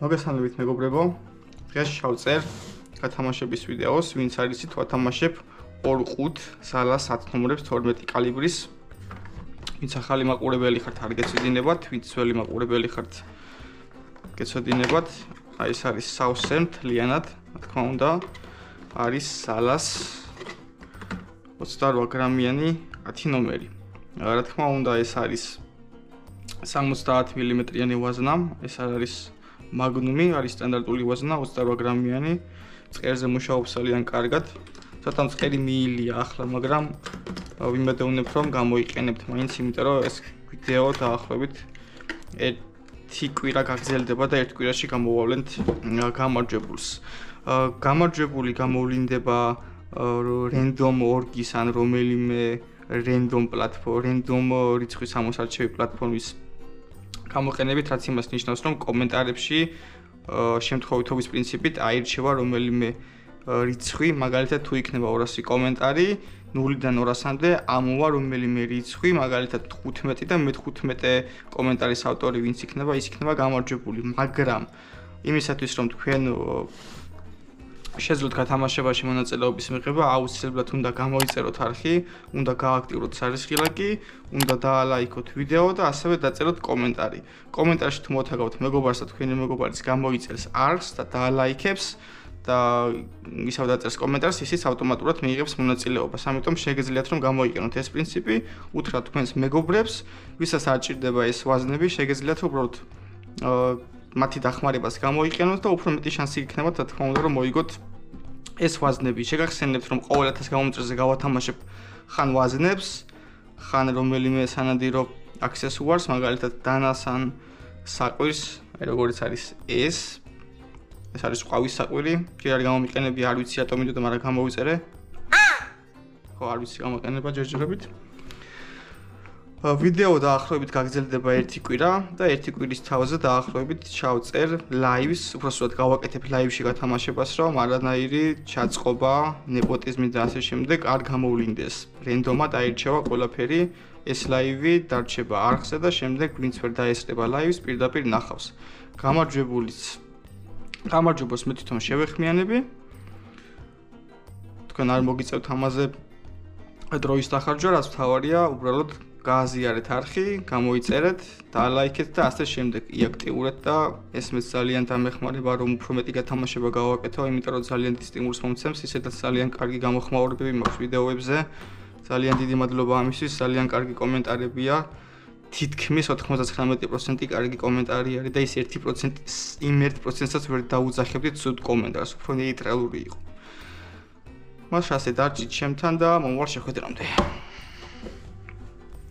მოგესალმებით მეგობრებო, დღეს შევწერ გათამაშების ვიდეოს, ვინც არის თუ ათამაშებ 2-5 ზალას 10 ნომრებს 12 კალიბრის. ვინც ახალი მაყურებელი ხართ, არ გეცოდინებათ, ვინც ძველი მაყურებელი ხართ, გეცოდინებათ. აი ეს არის სავსე მთლიანად, რა თქმა უნდა, არის ზალას 28 გრამიანი 10 ნომერი. რა თქმა უნდა, ეს არის 70 მმ-იანი ვაზნა, ეს არის მაგნუმი, არის სტანდარტული ვაზნა 28 გრამიანი. წყერზე მუშაობს ძალიან კარგად. ცოტა მწყერი მიილია ახლა, მაგრამ ვიმედოვნებ, რომ გამოიყენებთ მაინც, იმიტომ რომ ეს ვიდეო დაახლოებით 1 კვირა გაგრძელდება და 1 კვირაში გამოვავლენთ გამარჯვებულს. გამარჯვებული გამოვლინდება random org-ის ან რომელიმე random რიცხვის ამოსარჩევი პლატფორმის გამოყენებით, რაც იმას ნიშნავს, რომ კომენტარებში შემთხვევითობის პრინციპით აირჩევა რომელიმე რიცხვი, მაგალითად თუ იქნება 200 კომენტარი, 0-დან 200-მდე ამოვა რომელიმე რიცხვი, მაგალითად 15 და მე-15 კომენტარის ავტორი ვინც იქნება, ის იქნება გამარჯვებული, მაგრამ იმისათვის რომ თქვენ შეძლოთ გათამაშებაში მონაწილეობის მიღება, აუცილებლად უნდა გამოიწეროთ არხი, უნდა გააქტიუროთ სარისხილაკი, უნდა დაალაიქოთ ვიდეო და ასევე დაწეროთ კომენტარი. კომენტარში თუ მოთაგავთ მეგობარს და თქვენი მეგობარის გამოიწერს არხს და დაალაიქებს და ისევ დაწერს კომენტარს, ისიც ავტომატურად მიიღებს მონაწილეობას. ამიტომ შეგეძლიათ რომ გამოიყენოთ ეს პრინციპი, უთხრათ თქვენს მეგობრებს, ვისაც არ ჭირდება ეს ვაზნები, შეგეძლიათ უბრალოდ მათი დახმარებას გამოიყენოთ და უფრო მეტი შანსი იქნება, რა თქმა უნდა, რომ მოიგოთ ეს ვაზნები. შეგახსენებთ, რომ ყოველ 1000 გამომწერზე გავათამაშებ ხან ვაზნებს, ხან რომელიმე სანადირო აქსესუარს, მაგალითად დანას ან საყვირს, როგორც არის ეს არის ყვავის საყვირი. ჯერ არ გამომიყენები, არ ვიცი რატომ იმიტომ, მაგრამ გამოვიწერე. ხო, არ ვიცი გამოყენება ჯერჯერობით. ვიდეო დაახლოებით გაგრძელდება 1 კვირა და 1 კვირის თავზე დაახლოებით ჩავწერ ლაივს, უბრალოდ გავაკეთებ ლაივში გათამაშებას, რომ არანაირი ჩაწყობა, ნეპოტიზმი და ასე შემდეგ არ გამოვლინდეს. რენდომად აირჩევა ყველაფერი, ეს ლაივი დარჩება არხზე და შემდეგ ვინც ვერ დაესწრება ლაივს, პირდაპირ ნახავს. გამარჯვებას მე თვითონ შევეხმიანები. თქვენ არ მოგიწევთ ამაზე დროის დახარჯვა, რაც მთავარია, უბრალოდ გააზიარეთ არხი, გამოიწერეთ, დაალაიქეთ და ასე შემდეგ იაქტიურეთ და ეს მეც ძალიან დამეხმარება, რომ უფრო მეტი გათამაშება გავაკეთო, იმიტომ რომ ძალიან დიდ სტიმულს მომცემს, ისედაც ძალიან კარგი გამოხმაურებები მაქვს ვიდეოებზე. ძალიან დიდი მადლობა ამისთვის, ძალიან კარგი კომენტარებია. თითქმის 99% კარგი კომენტარი არის და ის 1% იმ 1%-საც ვერ დაუძახებდით ცუდ კომენტარს, უფრო ნეიტრალური იყო. მას ასე დარჩით ჩემთან და მომავალ შეხვედრამდე.